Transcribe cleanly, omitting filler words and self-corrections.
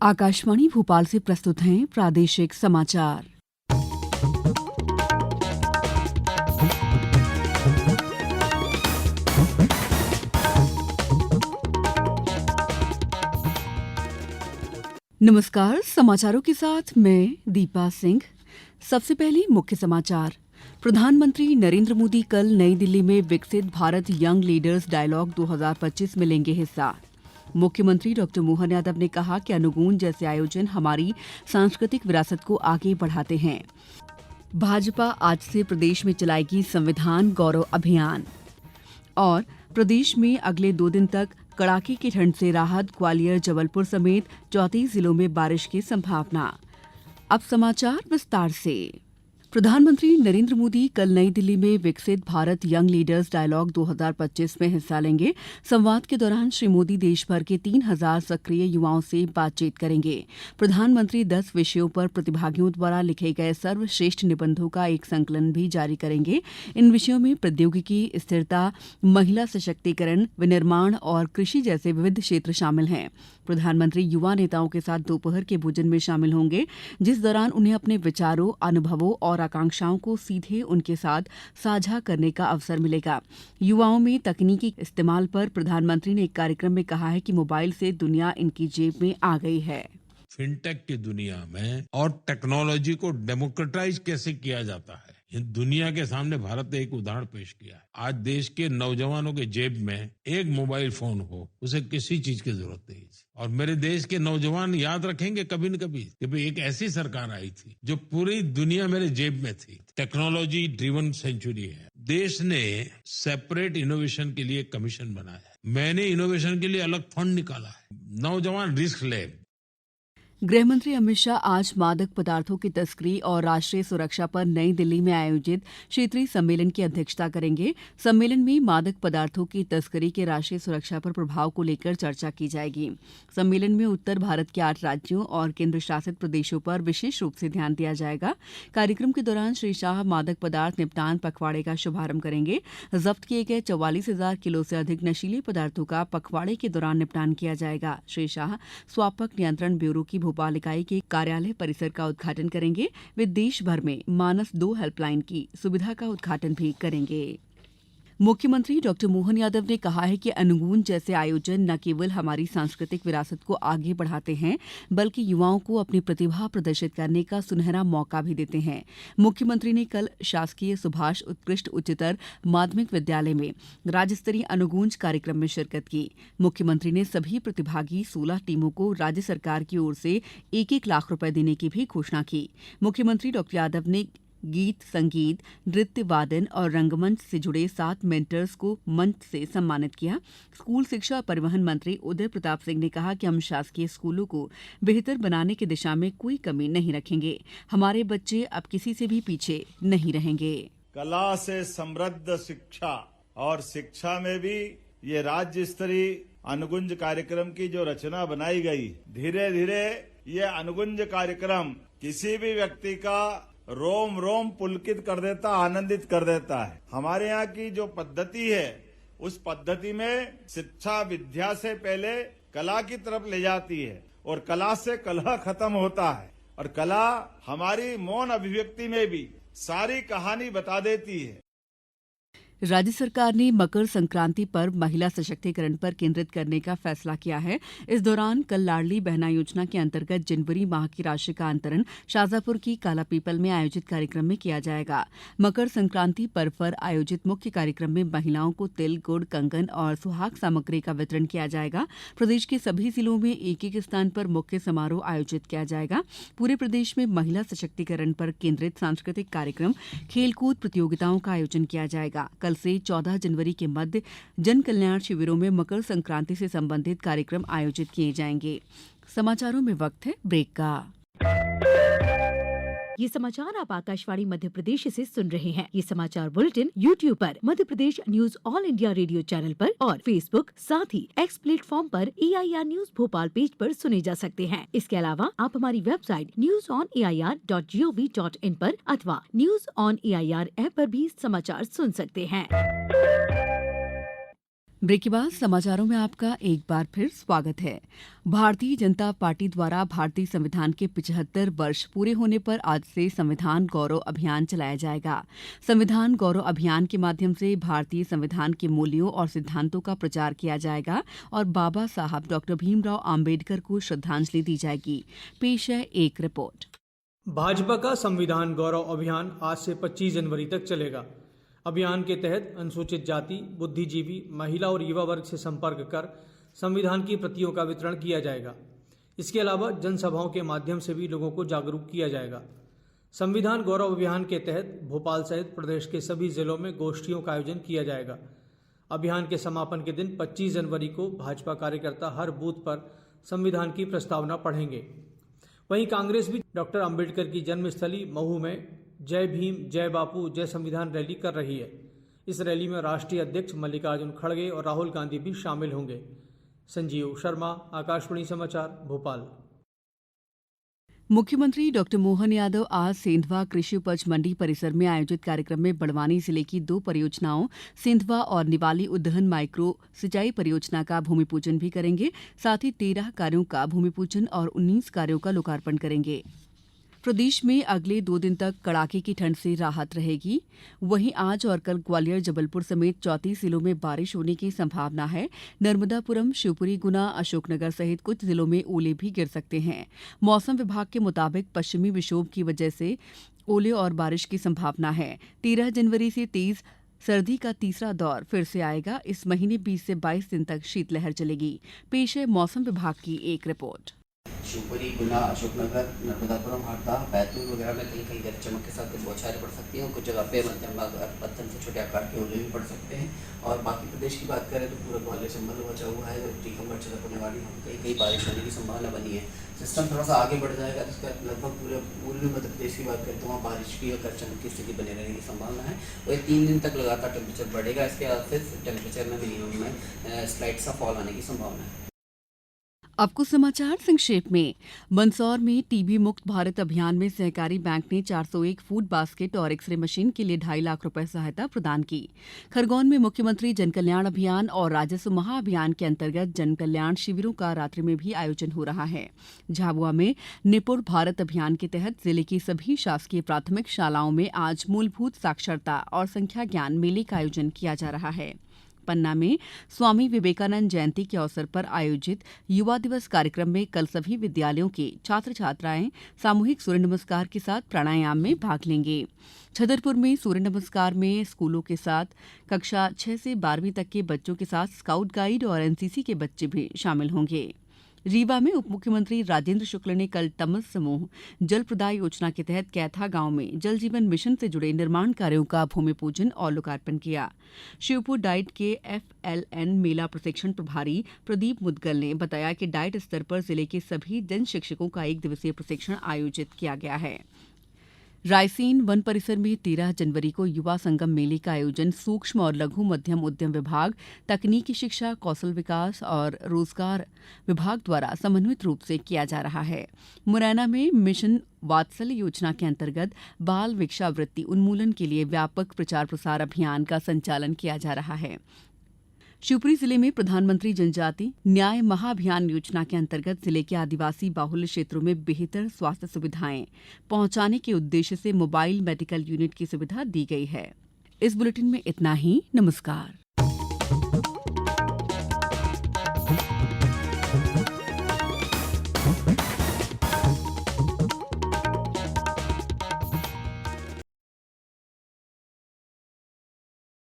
आकाशवाणी भोपाल से प्रस्तुत हैं प्रादेशिक समाचार। नमस्कार, समाचारों के साथ मैं दीपा सिंह। सबसे पहले मुख्य समाचार। प्रधानमंत्री नरेंद्र मोदी कल नई दिल्ली में विकसित भारत यंग लीडर्स डायलॉग 2025 में लेंगे हिस्सा। मुख्यमंत्री डॉ मोहन यादव ने कहा कि अनुगूंज जैसे आयोजन हमारी सांस्कृतिक विरासत को आगे बढ़ाते हैं। भाजपा आज से प्रदेश में चलाएगी संविधान गौरव अभियान। और प्रदेश में अगले 2 दिन तक कड़ाके की ठंड से राहत, ग्वालियर, जबलपुर समेत 34 जिलों में बारिश की संभावना। अब समाचार विस्तार से। प्रधानमंत्री नरेंद्र मोदी कल नई दिल्ली में विकसित भारत यंग लीडर्स डायलॉग 2025 में हिस्सा लेंगे। संवाद के दौरान श्री मोदी देश भर के 3000 सक्रिय युवाओं से बातचीत करेंगे। प्रधानमंत्री 10 विषयों पर प्रतिभागियों द्वारा लिखे गए सर्वश्रेष्ठ निबंधों का एक संकलन भी जारी करेंगे। इन विषयों में प्रौद्योगिकी, स्थिरता, महिला सशक्तिकरण, विनिर्माण और कृषि जैसे विविध क्षेत्र शामिल हैं। प्रधानमंत्री युवा नेताओं के साथ दोपहर के भोजन में शामिल होंगे, जिस दौरान उन्हें अपने विचारों, अनुभवों और आकांक्षाओं को सीधे उनके साथ साझा करने का अवसर मिलेगा। युवाओं में तकनीकी इस्तेमाल पर प्रधानमंत्री ने एक कार्यक्रम में कहा है कि मोबाइल से दुनिया इनकी जेब में आ गई है। फिनटेक की दुनिया में और टेक्नोलॉजी को डेमोक्रेटाइज कैसे किया जाता है, ये दुनिया के सामने भारत ने एक उदाहरण पेश किया है। आज देश के नौजवानों के जेब में एक मोबाइल फोन हो, उसे किसी चीज की जरूरत नहीं। और मेरे देश के नौजवान याद रखेंगे कभी न कभी कि भाई एक ऐसी सरकार आई थी जो पूरी दुनिया मेरे जेब में थी। टेक्नोलॉजी ड्रिवन सेंचुरी है। देश ने सेपरेट इनोवेशन के लिए कमीशन बनाया है। मैंने इनोवेशन के लिए अलग फंड निकाला है। नौजवान रिस्क ले। गृहमंत्री अमित शाह आज मादक पदार्थों की तस्करी और राष्ट्रीय सुरक्षा पर नई दिल्ली में आयोजित क्षेत्रीय सम्मेलन की अध्यक्षता करेंगे। सम्मेलन में मादक पदार्थों की तस्करी के राष्ट्रीय सुरक्षा पर प्रभाव को लेकर चर्चा की जाएगी। सम्मेलन में उत्तर भारत के 8 राज्यों और केंद्र शासित प्रदेशों पर विशेष रूप से ध्यान दिया जाएगा। कार्यक्रम के दौरान श्री शाह मादक पदार्थ निपटान पखवाड़े का शुभारंभ करेंगे। जब्त किए गए 44,000 किलो से अधिक नशीले पदार्थों का पखवाड़े के दौरान निपटान किया जाएगा। श्री शाह स्वापक नियंत्रण ब्यूरो की भोपाल इकाई के कार्यालय परिसर का उद्घाटन करेंगे। वे देश भर में मानस 2 हेल्पलाइन की सुविधा का उद्घाटन भी करेंगे। मुख्यमंत्री डॉ मोहन यादव ने कहा है कि अनुगूंज जैसे आयोजन न केवल हमारी सांस्कृतिक विरासत को आगे बढ़ाते हैं, बल्कि युवाओं को अपनी प्रतिभा प्रदर्शित करने का सुनहरा मौका भी देते हैं। मुख्यमंत्री ने कल शासकीय सुभाष उत्कृष्ट उच्चतर माध्यमिक विद्यालय में राज्य स्तरीय अनुगूंज कार्यक्रम में शिरकत की। मुख्यमंत्री ने सभी प्रतिभागी 16 टीमों को राज्य सरकार की ओर से 1-1 लाख रुपए देने की भी घोषणा की। मुख्यमंत्री डॉ यादव ने गीत, संगीत, नृत्य, वादन और रंगमंच से जुड़े 7 मेंटर्स को मंच से सम्मानित किया। स्कूल शिक्षा और परिवहन मंत्री उदय प्रताप सिंह ने कहा कि हम शासकीय स्कूलों को बेहतर बनाने की दिशा में कोई कमी नहीं रखेंगे। हमारे बच्चे अब किसी से भी पीछे नहीं रहेंगे। कला से समृद्ध शिक्षा और शिक्षा में भी ये राज्य स्तरीय अनुगुंज कार्यक्रम की जो रचना बनाई गई, धीरे धीरे ये अनुगुंज कार्यक्रम किसी भी व्यक्ति का रोम रोम पुलकित कर देता, आनंदित कर देता है। हमारे यहाँ की जो पद्धति है, उस पद्धति में शिक्षा विद्या से पहले कला की तरफ ले जाती है और कला से कलह खत्म होता है और कला हमारी मौन अभिव्यक्ति में भी सारी कहानी बता देती है। राज्य सरकार ने मकर संक्रांति पर्व महिला सशक्तिकरण पर केंद्रित करने का फैसला किया है। इस दौरान कल लाडली बहना योजना के अंतर्गत जनवरी माह की राशि का अंतरण शाजापुर की कालापीपल में आयोजित कार्यक्रम में किया जाएगा। मकर संक्रांति पर्व पर आयोजित मुख्य कार्यक्रम में महिलाओं को तिल, गुड़, कंगन और सुहाग सामग्री का वितरण किया जाएगा। प्रदेश के सभी जिलों में एक स्थान पर मुख्य समारोह आयोजित किया जाएगा। पूरे प्रदेश में महिला सशक्तिकरण पर केंद्रित सांस्कृतिक कार्यक्रम, खेलकूद प्रतियोगिताओं का आयोजन किया जाएगा। कल से 14 जनवरी के मध्य जन कल्याण शिविरों में मकर संक्रांति से संबंधित कार्यक्रम आयोजित किए जाएंगे। समाचारों में वक्त है ब्रेक का। ये समाचार आप आकाशवाणी मध्य प्रदेश से सुन रहे हैं। ये समाचार बुलेटिन YouTube पर, Madhya Pradesh news all India radio channel पर और फेसबुक, साथ ही एक्स प्लेटफॉर्म पर AIR न्यूज भोपाल पेज पर सुने जा सकते हैं। इसके अलावा आप हमारी वेबसाइट newsonair.gov.in पर अथवा न्यूज ऑन AIR ऐप पर भी समाचार सुन सकते हैं। ब्रेक के बाद समाचारों में आपका एक बार फिर स्वागत है। भारतीय जनता पार्टी द्वारा भारतीय संविधान के 75 वर्ष पूरे होने पर आज से संविधान गौरव अभियान चलाया जाएगा। संविधान गौरव अभियान के माध्यम से भारतीय संविधान के मूल्यों और सिद्धांतों का प्रचार किया जाएगा और बाबा साहब डॉ भीमराव आम्बेडकर को श्रद्धांजलि दी जाएगी। पेश है एक रिपोर्ट। भाजपा का संविधान गौरव अभियान आज से 25 जनवरी तक चलेगा। अभियान के तहत अनुसूचित जाति, बुद्धिजीवी, महिला और युवा वर्ग से संपर्क कर संविधान की प्रतियों का वितरण किया जाएगा। इसके अलावा जनसभाओं के माध्यम से भी लोगों को जागरूक किया जाएगा। संविधान गौरव अभियान के तहत भोपाल सहित प्रदेश के सभी जिलों में गोष्ठियों का आयोजन किया जाएगा। अभियान के समापन के दिन 25 जनवरी को भाजपा कार्यकर्ता हर बूथ पर संविधान की प्रस्तावना पढ़ेंगे। वहीं कांग्रेस भी डॉक्टर अंबेडकर की जन्मस्थली महू में जय भीम, जय बापू, जय संविधान रैली कर रही है। इस रैली में राष्ट्रीय अध्यक्ष मल्लिकार्जुन खड़गे और राहुल गांधी भी शामिल होंगे। संजीव शर्मा, आकाशवाणी समाचार, भोपाल। मुख्यमंत्री डॉ मोहन यादव आज सेंधवा कृषि उपज मंडी परिसर में आयोजित कार्यक्रम में बड़वानी जिले की 2 परियोजनाओं सेंधवा और निवाली उद्वहन माइक्रो सिंचाई परियोजना का भूमि पूजन भी करेंगे। साथ ही 13 कार्यों का भूमि पूजन और 19 कार्यों का लोकार्पण करेंगे। प्रदेश में अगले 2 दिन तक कड़ाके की ठंड से राहत रहेगी। वहीं आज और कल ग्वालियर, जबलपुर समेत 34 जिलों में बारिश होने की संभावना है। नर्मदापुरम, शिवपुरी, गुना, अशोकनगर सहित कुछ जिलों में ओले भी गिर सकते हैं। मौसम विभाग के मुताबिक पश्चिमी विक्षोभ की वजह से ओले और बारिश की संभावना है। 13 जनवरी से तेज सर्दी का तीसरा दौर फिर से आएगा। इस महीने 20 से 22 दिन तक शीतलहर चलेगी। पेश है मौसम विभाग की एक रिपोर्ट। शिवपुरी, गुना, अशोकनगर, नर्मदापुरम, हरदा, बैतूल वगैरह में कहीं कहीं गरज चमक के साथ बौछारें पड़ सकती हैं और कुछ जगह पे मध्यम से छोटे आकार के ओले भी पड़ सकते हैं। और बाकी प्रदेश की बात करें तो पूरा ग्वालियर चंबल बचा हुआ है और टीकमगढ़ चलक होने वाली कहीं कहीं बारिश होने की संभावना बनी है। सिस्टम थोड़ा सा आगे बढ़ जाएगा तो इसका लगभग पूरे मध्य प्रदेश की बात करें तो वहाँ बारिश की और गरज चमक की स्थिति बने रहने की संभावना है। और 3 दिन तक लगातार टेम्परेचर बढ़ेगा। इसके बाद फिर टेम्परेचर में मिनिमम में स्लाइड सा फॉल आने की संभावना है। अब कुछ समाचार संक्षेप में। मंदसौर में टीबी मुक्त भारत अभियान में सहकारी बैंक ने 401 फूड बास्केट और एक्सरे मशीन के लिए 2.5 लाख रुपए सहायता प्रदान की। खरगोन में मुख्यमंत्री जनकल्याण अभियान और राजस्व महाअभियान के अंतर्गत जनकल्याण शिविरों का रात्रि में भी आयोजन हो रहा है। झाबुआ में निपुण भारत अभियान के तहत जिले की सभी शासकीय प्राथमिक शालाओं में आज मूलभूत साक्षरता और संख्या ज्ञान मेले का आयोजन किया जा रहा है। पन्ना में स्वामी विवेकानंद जयंती के अवसर पर आयोजित युवा दिवस कार्यक्रम में कल सभी विद्यालयों के छात्र छात्राएं सामूहिक सूर्य नमस्कार के साथ प्राणायाम में भाग लेंगे। छतरपुर में सूर्य नमस्कार में स्कूलों के साथ कक्षा 6 से 12वीं तक के बच्चों के साथ स्काउट गाइड और एनसीसी के बच्चे भी शामिल होंगे। रीवा में उप मुख्यमंत्री राजेंद्र शुक्ल ने कल तमस समूह जल प्रदाय योजना के तहत कैथा गांव में जल जीवन मिशन से जुड़े निर्माण कार्यों का भूमि पूजन और लोकार्पण किया। शिवपुर डाइट के FLN मेला प्रशिक्षण प्रभारी प्रदीप मुदगल ने बताया कि डाइट स्तर पर जिले के सभी जन शिक्षकों का 1 दिवसीय प्रशिक्षण आयोजित किया गया है। रायसेन वन परिसर में 13 जनवरी को युवा संगम मेले का आयोजन सूक्ष्म और लघु मध्यम उद्यम विभाग, तकनीकी शिक्षा, कौशल विकास और रोजगार विभाग द्वारा समन्वित रूप से किया जा रहा है। मुरैना में मिशन वात्सल्य योजना के अंतर्गत बाल भिक्षावृत्ति उन्मूलन के लिए व्यापक प्रचार प्रसार अभियान का संचालन किया जा रहा है। शिवपुरी जिले में प्रधानमंत्री जनजाति न्याय महाअभियान योजना के अंतर्गत जिले के आदिवासी बाहुल्य क्षेत्रों में बेहतर स्वास्थ्य सुविधाएं पहुंचाने के उद्देश्य से मोबाइल मेडिकल यूनिट की सुविधा दी गई है। इस बुलेटिन में इतना ही। नमस्कार।